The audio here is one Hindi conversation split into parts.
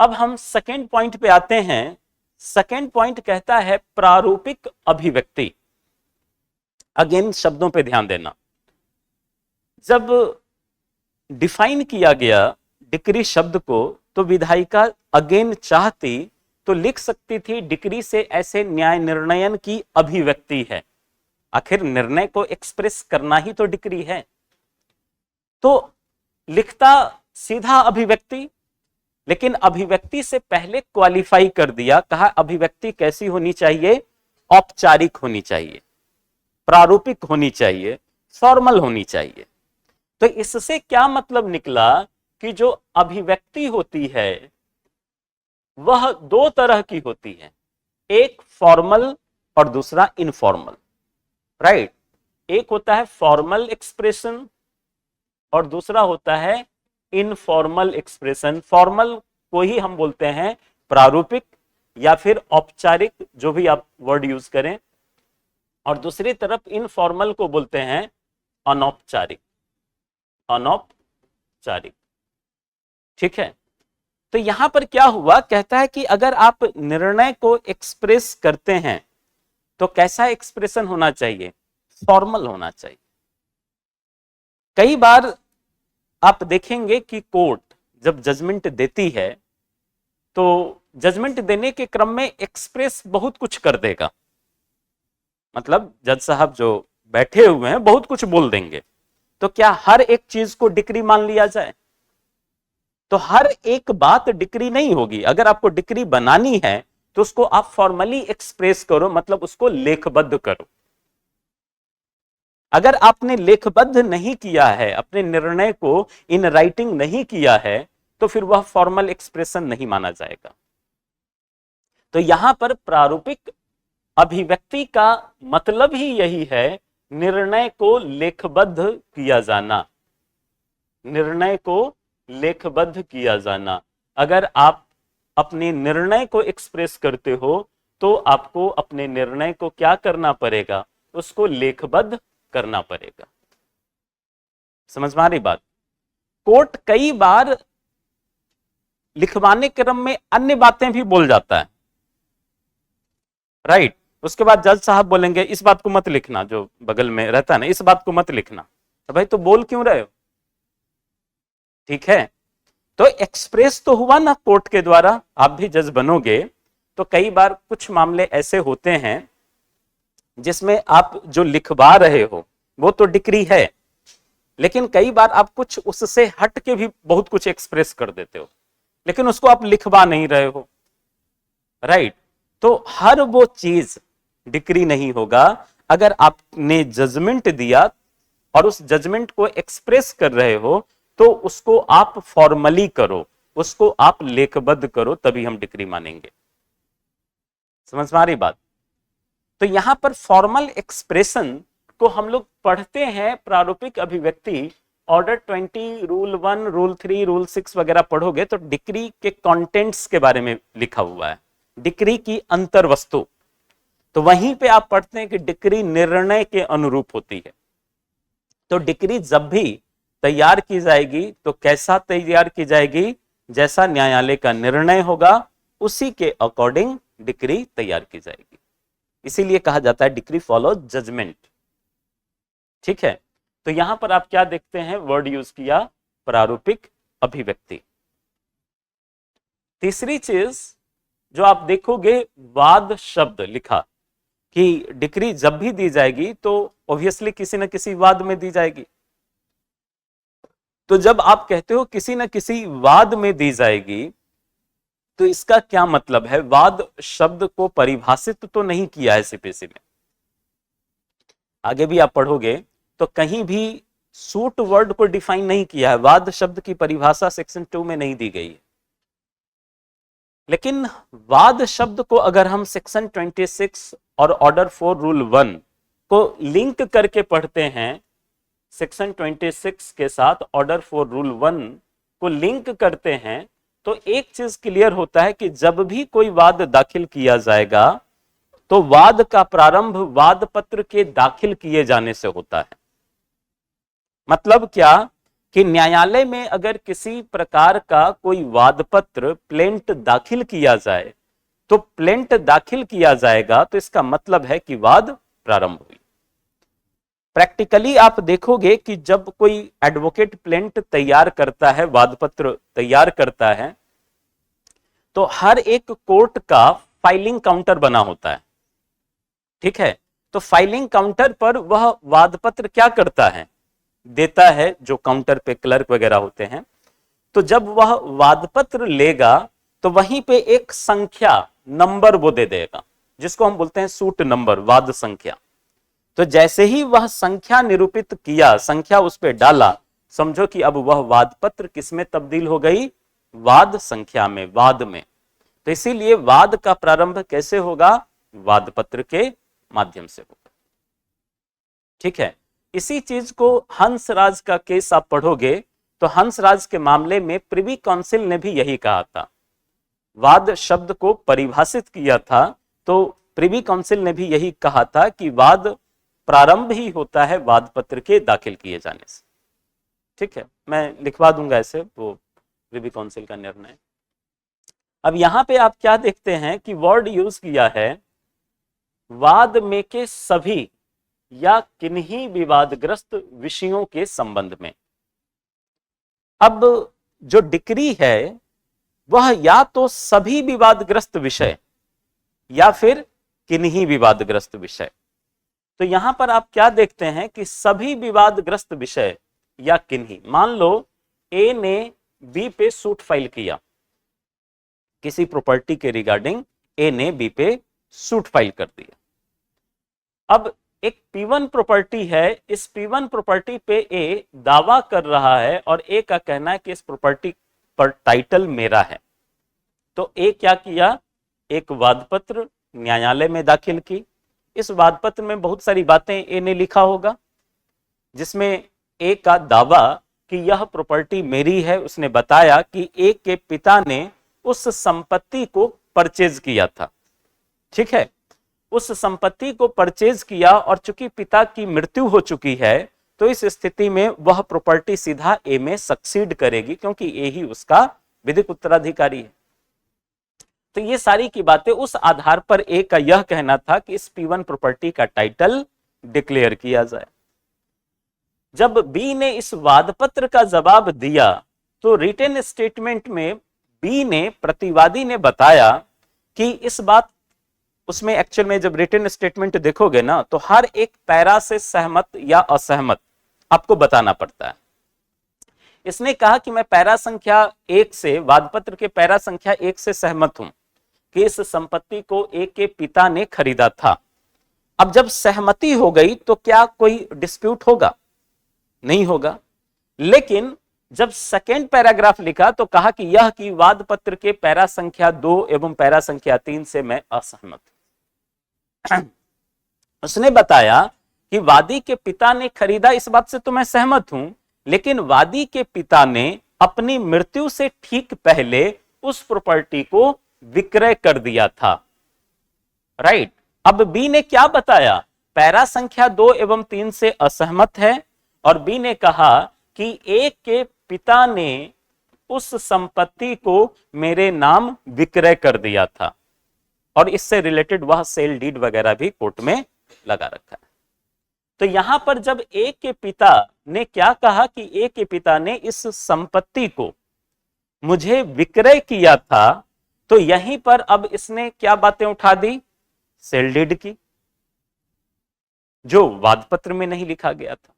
अब हम सेकेंड पॉइंट पे आते हैं। सेकेंड पॉइंट कहता है प्रारूपिक अभिव्यक्ति। अगेन शब्दों पे ध्यान देना। जब डिफाइन किया गया डिक्री शब्द को तो विधायिका अगेन चाहती तो लिख सकती थी डिक्री से ऐसे न्याय निर्णयन की अभिव्यक्ति है। आखिर निर्णय को एक्सप्रेस करना ही तो डिक्री है। तो लिखता सीधा अभिव्यक्ति, लेकिन अभिव्यक्ति से पहले क्वालिफाई कर दिया, कहा अभिव्यक्ति कैसी होनी चाहिए, औपचारिक होनी चाहिए, प्रारूपिक होनी चाहिए, फॉर्मल होनी चाहिए। तो इससे क्या मतलब निकला कि जो अभिव्यक्ति होती है वह दो तरह की होती है, एक फॉर्मल और दूसरा इनफॉर्मल। राइट, एक होता है फॉर्मल एक्सप्रेशन और दूसरा होता है इनफॉर्मल एक्सप्रेशन। फॉर्मल को ही हम बोलते हैं प्रारूपिक या फिर औपचारिक, जो भी आप वर्ड यूज करें, और दूसरी तरफ इनफॉर्मल को बोलते हैं अनौपचारिक। अनौपचारिक, ठीक है। तो यहां पर क्या हुआ, कहता है कि अगर आप निर्णय को एक्सप्रेस करते हैं तो कैसा एक्सप्रेशन होना चाहिए, फॉर्मल होना चाहिए। कई बार आप देखेंगे कि कोर्ट जब जजमेंट देती है तो जजमेंट देने के क्रम में एक्सप्रेस बहुत कुछ कर देगा। मतलब जज साहब जो बैठे हुए हैं बहुत कुछ बोल देंगे। तो क्या हर एक चीज को डिक्री मान लिया जाए? तो हर एक बात डिक्री नहीं होगी। अगर आपको डिक्री बनानी है तो उसको आप फॉर्मली एक्सप्रेस करो, मतलब उसको लेखबद्ध करो। अगर आपने लेखबद्ध नहीं किया है, अपने निर्णय को इन राइटिंग नहीं किया है, तो फिर वह फॉर्मल एक्सप्रेशन नहीं माना जाएगा। तो यहां पर प्रारूपिक अभिव्यक्ति का मतलब ही यही है, निर्णय को लेखबद्ध किया जाना। निर्णय को लेखबद्ध किया जाना। अगर आप अपने निर्णय को एक्सप्रेस करते हो तो आपको अपने निर्णय को क्या करना पड़ेगा, उसको लेखबद्ध करना पड़ेगा। समझ में आ रही बात? कोर्ट कई बार लिखवाने क्रम में अन्य बातें भी बोल जाता है। राइट, उसके बाद जज साहब बोलेंगे इस बात को मत लिखना, जो बगल में रहता है ना, इस बात को मत लिखना। तो भाई तो बोल क्यों रहे हो? ठीक है, तो एक्सप्रेस तो हुआ ना कोर्ट के द्वारा। आप भी जज बनोगे तो कई बार कुछ मामले ऐसे होते हैं जिसमें आप जो लिखवा रहे हो वो तो डिक्री है, लेकिन कई बार आप कुछ उससे हट के भी बहुत कुछ एक्सप्रेस कर देते हो, लेकिन उसको आप लिखवा नहीं रहे हो। राइट, तो हर वो चीज डिक्री नहीं होगा। अगर आपने जजमेंट दिया और उस जजमेंट को एक्सप्रेस कर रहे हो तो उसको आप फॉर्मली करो, उसको आप लेखबद्ध करो, तभी हम डिक्री मानेंगे। समझ में आ रही बात? तो यहां पर फॉर्मल एक्सप्रेशन को हम लोग पढ़ते हैं प्रारूपिक अभिव्यक्ति ऑर्डर 20, रूल 1, रूल 3, रूल 6 वगैरह पढ़ोगे तो डिक्री के कंटेंट्स के बारे में लिखा हुआ है, डिक्री की अंतर वस्तु। तो वहीं पे आप पढ़ते हैं कि डिक्री निर्णय के अनुरूप होती है। तो डिक्री जब भी तैयार की जाएगी तो कैसा तैयार की जाएगी, जैसा न्यायालय का निर्णय होगा उसी के अकॉर्डिंग डिक्री तैयार की जाएगी। इसीलिए कहा जाता है डिक्री फॉलो जजमेंट। ठीक है, तो यहां पर आप क्या देखते हैं, वर्ड यूज किया प्रारूपिक अभिव्यक्ति। तीसरी चीज जो आप देखोगे, वाद शब्द लिखा कि डिक्री जब भी दी जाएगी तो ऑब्वियसली किसी न किसी वाद में दी जाएगी। तो जब आप कहते हो किसी न किसी वाद में दी जाएगी तो इसका क्या मतलब है? वाद शब्द को परिभाषित तो नहीं किया है सीपीसी में। आगे भी आप पढ़ोगे तो कहीं भी सूट वर्ड को डिफाइन नहीं किया है। वाद शब्द की परिभाषा सेक्शन 2 में नहीं दी गई है। लेकिन वाद शब्द को अगर हम सेक्शन 26 और ऑर्डर 4 रूल 1 को लिंक करके पढ़ते हैं, सेक्शन 26 के साथ ऑर्डर 4 रूल 1 को लिंक करते हैं, तो एक चीज क्लियर होता है कि जब भी कोई वाद दाखिल किया जाएगा तो वाद का प्रारंभ वाद पत्र के दाखिल किए जाने से होता है। मतलब क्या कि न्यायालय में अगर किसी प्रकार का कोई वाद पत्र प्लेंट दाखिल किया जाए तो प्लेंट दाखिल किया जाएगा तो इसका मतलब है कि वाद प्रारंभ हुई। प्रैक्टिकली आप देखोगे कि जब कोई एडवोकेट प्लेंट तैयार करता है, वाद पत्र तैयार करता है, तो हर एक कोर्ट का फाइलिंग काउंटर बना होता है। ठीक है, तो फाइलिंग काउंटर पर वह वाद पत्र क्या करता है, देता है, जो काउंटर पे क्लर्क वगैरह होते हैं। तो जब वह वाद पत्र लेगा तो वहीं पे एक संख्या, नंबर वो दे देगा, जिसको हम बोलते हैं सूट नंबर, वाद संख्या। तो जैसे ही वह संख्या निरूपित किया, संख्या उस पे डाला, समझो कि अब वह वाद पत्र किसमें तब्दील हो गई, वाद संख्या में, वाद में। तो इसीलिए वाद का प्रारंभ कैसे होगा, वाद पत्र के माध्यम से होगा। ठीक है, इसी चीज को हंसराज का केस आप पढ़ोगे तो हंसराज के मामले में प्रिवी काउंसिल ने भी यही कहा था, वाद शब्द को परिभाषित किया था तो प्रिवी काउंसिल ने भी यही कहा था कि वाद प्रारंभ ही होता है वाद पत्र के दाखिल किए जाने से। ठीक है, मैं लिखवा दूंगा ऐसे, वो प्रिवी काउंसिल का निर्णय। अब यहां पे आप क्या देखते हैं कि वर्ड यूज किया है, वाद में के सभी या किन्हीं विवादग्रस्त विषयों के संबंध में। अब जो डिक्री है वह या तो सभी विवादग्रस्त विषय या फिर किन्हीं विवादग्रस्त विषय। तो यहां पर आप क्या देखते हैं कि सभी विवादग्रस्त विषय या किन्हीं, मान लो ए ने बी पे सूट फाइल किया, किसी प्रॉपर्टी के रिगार्डिंग ए ने बी पे सूट फाइल कर दिया। अब एक P1 प्रॉपर्टी है, इस P1 प्रॉपर्टी पे ए दावा कर रहा है और ए का कहना है कि इस प्रॉपर्टी पर टाइटल मेरा है। तो ए क्या किया, एक वादपत्र न्यायालय में दाखिल की। इस वादपत्र में बहुत सारी बातें ए ने लिखा होगा, जिसमें ए का दावा कि यह प्रॉपर्टी मेरी है। उसने बताया कि ए के पिता ने उस संपत्ति को परचेज किया था। ठीक है, उस संपत्ति को परचेज किया और चूंकि पिता की मृत्यु हो चुकी है तो इस स्थिति में वह प्रॉपर्टी सीधा ए में सक्सीड करेगी, क्योंकि ए ही उसका विधिक उत्तराधिकारी है। तो ये सारी की बातें, उस आधार पर ए का यह कहना था कि इस P1 प्रॉपर्टी का टाइटल डिक्लेयर किया जाए। जब बी ने इस वादपत्र का जवाब दिया तो रिटन स्टेटमेंट में बी ने, प्रतिवादी ने बताया कि इस बात, उसमें एक्चुअल में जब रिटन स्टेटमेंट देखोगे ना तो हर एक पैरा से सहमत या असहमत आपको बताना पड़ता है। इसने कहा कि मैं पैरा संख्या 1 से, वादपत्र के पैरा संख्या 1 से सहमत हूं कि इस संपत्ति को ए के पिता ने खरीदा था। अब जब सहमति हो गई तो क्या कोई डिस्प्यूट होगा? नहीं होगा। लेकिन जब सेकेंड पैराग्राफ लिखा तो कहा कि यह कि वादपत्र के पैरा संख्या 2 एवं पैरा संख्या 3 से मैं असहमत। उसने बताया कि वादी के पिता ने खरीदा, इस बात से तो मैं सहमत हूं, लेकिन वादी के पिता ने अपनी मृत्यु से ठीक पहले उस प्रॉपर्टी को विक्रय कर दिया था। राइट। अब बी ने क्या बताया, पैरा संख्या 2 एवं 3 से असहमत है, और बी ने कहा कि ए के पिता ने उस संपत्ति को मेरे नाम विक्रय कर दिया था, और इससे रिलेटेड वह सेल डीड वगैरह भी कोर्ट में लगा रखा है। तो यहां पर जब ए के पिता ने क्या कहा कि ए के पिता ने इस संपत्ति को मुझे विक्रय किया था, तो यहीं पर अब इसने क्या बातें उठा दी, सेल डीड की, जो वादपत्र में नहीं लिखा गया था।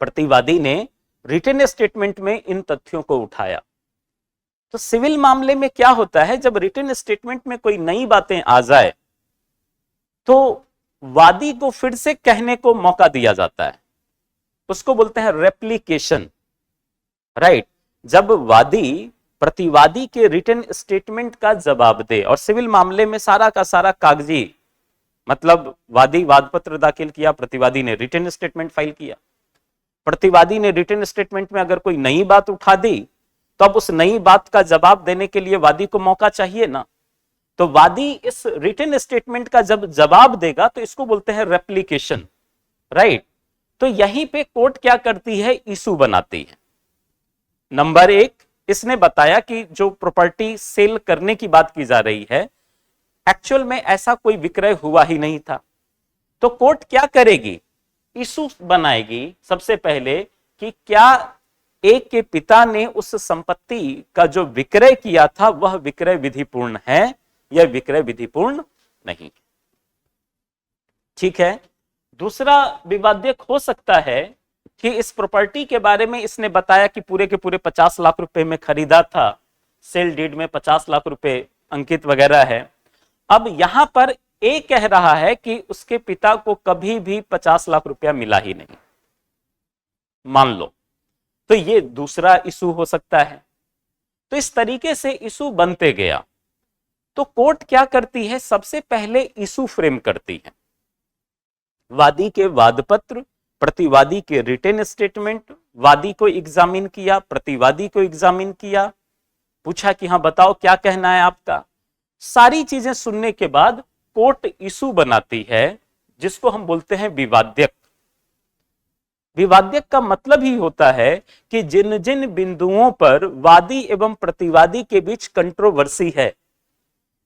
प्रतिवादी ने रिटन स्टेटमेंट में इन तथ्यों को उठाया। तो सिविल मामले में क्या होता है, जब रिटन स्टेटमेंट में कोई नई बातें आ जाए तो वादी को फिर से कहने को मौका दिया जाता है, उसको बोलते हैं रेप्लिकेशन। राइट। जब वादी प्रतिवादी के रिटन स्टेटमेंट का जवाब दे, और सिविल मामले में सारा का सारा कागजी, मतलब वादी वादपत्र दाखिल किया, प्रतिवादी ने रिटन स्टेटमेंट फाइल किया, प्रतिवादी ने रिटन स्टेटमेंट में अगर कोई नई बात उठा दी तो अब उस नई बात का जवाब देने के लिए वादी को मौका चाहिए ना। तो वादी इस रिटन स्टेटमेंट का जब जवाब देगा तो इसको बोलते हैं रेप्लिकेशन। राइट। तो यहीं पे कोर्ट क्या करती है, इशू बनाती है। नंबर एक, इसने बताया कि जो प्रॉपर्टी सेल करने की बात की जा रही है, एक्चुअल में ऐसा कोई विक्रय हुआ ही नहीं था। तो कोर्ट क्या करेगी, इशू बनाएगी सबसे पहले कि क्या ए के पिता ने उस संपत्ति का जो विक्रय किया था वह विक्रय विधिपूर्ण है या विक्रय विधिपूर्ण नहीं। ठीक है। दूसरा विवाद्य हो सकता है कि इस प्रॉपर्टी के बारे में इसने बताया कि पूरे के पूरे 50 लाख रुपए में खरीदा था, सेल डीड में 50 लाख रुपए अंकित वगैरह है। अब यहां पर ए कह रहा है कि उसके पिता को कभी भी 50 लाख रुपया मिला ही नहीं, मान लो, तो ये दूसरा इशू हो सकता है। तो इस तरीके से इशू बनते गया। तो कोर्ट क्या करती है, सबसे पहले इशू फ्रेम करती है, वादी के वादपत्र, प्रतिवादी के रिटेन स्टेटमेंट, वादी को एग्जामिन किया, प्रतिवादी को एग्जामिन किया, पूछा कि हाँ बताओ क्या कहना है आपका। सारी चीजें सुनने के बाद कोर्ट इशू बनाती है, जिसको हम बोलते हैं विवाद्यक। विवाद्यक का मतलब ही होता है कि जिन जिन बिंदुओं पर वादी एवं प्रतिवादी के बीच कंट्रोवर्सी है,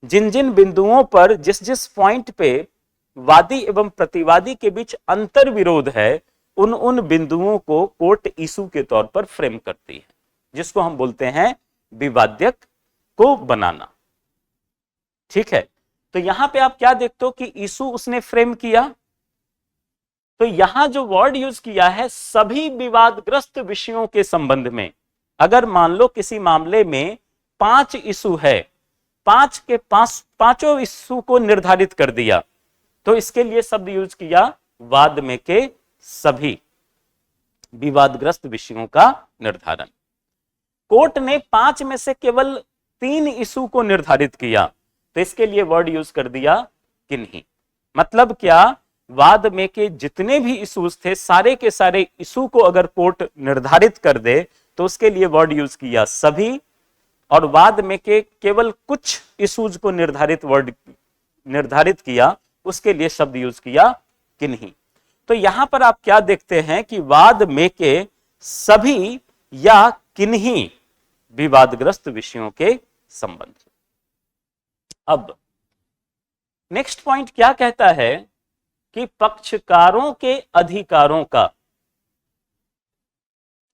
जिन जिन बिंदुओं पर जिस जिस पॉइंट पे वादी एवं प्रतिवादी के बीच अंतर विरोध है, उन उन बिंदुओं को कोर्ट इशू के तौर पर फ्रेम करती है, जिसको हम बोलते हैं विवाद्यक को बनाना। ठीक है। तो यहां पे आप क्या देखते हो कि इशू उसने फ्रेम किया। तो यहां जो वर्ड यूज किया है, सभी विवादग्रस्त विषयों के संबंध में, अगर मान लो किसी मामले में 5 इशू है, 5 के 5 इशू को निर्धारित कर दिया, तो इसके लिए शब्द यूज किया वाद में के सभी विवादग्रस्त विषयों का निर्धारण। कोर्ट ने 5 में से केवल 3 इशू को निर्धारित किया, तो इसके लिए वर्ड यूज कर दिया किन्हीं। मतलब क्या, वाद में के जितने भी इशूज थे, सारे के सारे इशू को अगर कोर्ट निर्धारित कर दे तो उसके लिए वर्ड यूज किया सभी, और वाद में के केवल कुछ इशूज को निर्धारित किया, उसके लिए शब्द यूज किया किन्हीं। तो यहां पर आप क्या देखते हैं कि वाद में के सभी या किन्हीं विवादग्रस्त विषयों के संबंध। अब नेक्स्ट पॉइंट क्या कहता है कि पक्षकारों के अधिकारों का,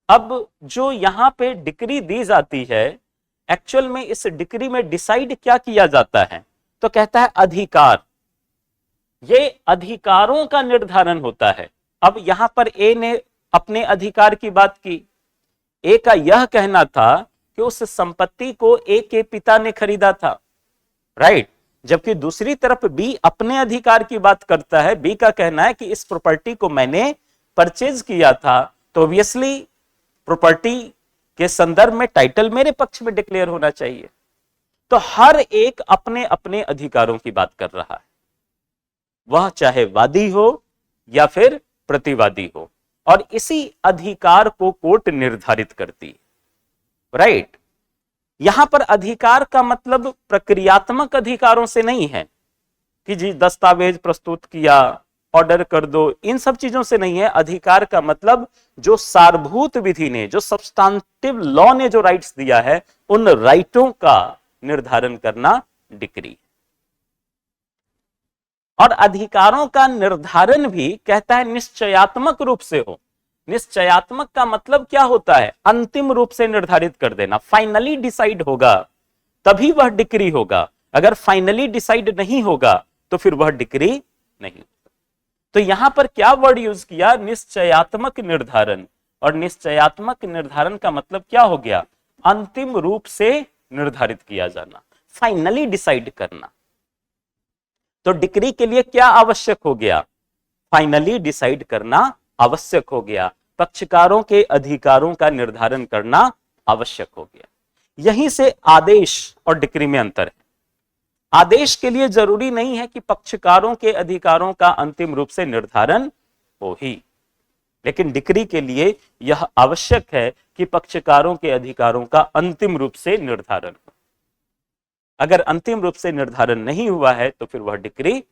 अब जो यहां पे डिक्री दी जाती है, एक्चुअल में इस डिक्री में डिसाइड क्या किया जाता है, तो कहता है अधिकार। ये अधिकारों का निर्धारण होता है। अब यहां पर ए ने अपने अधिकार की बात की। ए का यह कहना था कि उस संपत्ति को ए के पिता ने खरीदा था, राइट। जबकि दूसरी तरफ बी अपने अधिकार की बात करता है। बी का कहना है कि इस प्रॉपर्टी को मैंने परचेज किया था, तो ऑब्वियसली प्रॉपर्टी के संदर्भ में टाइटल मेरे पक्ष में डिक्लेयर होना चाहिए। तो हर एक अपने अपने अधिकारों की बात कर रहा है, वह चाहे वादी हो या फिर प्रतिवादी हो, और इसी अधिकार को कोर्ट निर्धारित करती है, राइट। यहां पर अधिकार का मतलब प्रक्रियात्मक अधिकारों से नहीं है कि जी दस्तावेज प्रस्तुत किया, ऑर्डर कर दो, इन सब चीजों से नहीं है। अधिकार का मतलब जो सारभूत विधि ने, जो सब्सटेंटिव लॉ ने जो राइट्स दिया है, उन राइटों का निर्धारण करना डिक्री। और अधिकारों का निर्धारण भी कहता है निश्चयात्मक रूप से हो। निश्चयात्मक का मतलब क्या होता है, अंतिम रूप से निर्धारित कर देना, फाइनली डिसाइड होगा तभी वह डिक्री होगा। अगर फाइनली डिसाइड नहीं होगा तो फिर वह डिक्री नहीं। तो यहां पर क्या वर्ड यूज किया, निश्चयात्मक निर्धारण। और निश्चयात्मक निर्धारण का मतलब क्या हो गया, अंतिम रूप से निर्धारित किया जाना, फाइनली डिसाइड करना। तो डिक्री के लिए क्या आवश्यक हो गया, फाइनली डिसाइड करना आवश्यक हो गया, पक्षकारों के अधिकारों का निर्धारण करना आवश्यक हो गया। यहीं से आदेश और डिक्री में अंतर है। आदेश के लिए जरूरी नहीं है कि पक्षकारों के अधिकारों का अंतिम रूप से निर्धारण हो ही, लेकिन डिक्री के लिए यह आवश्यक है कि पक्षकारों के अधिकारों का अंतिम रूप से निर्धारण हो। अगर अंतिम रूप से निर्धारण नहीं हुआ है तो फिर वह डिक्री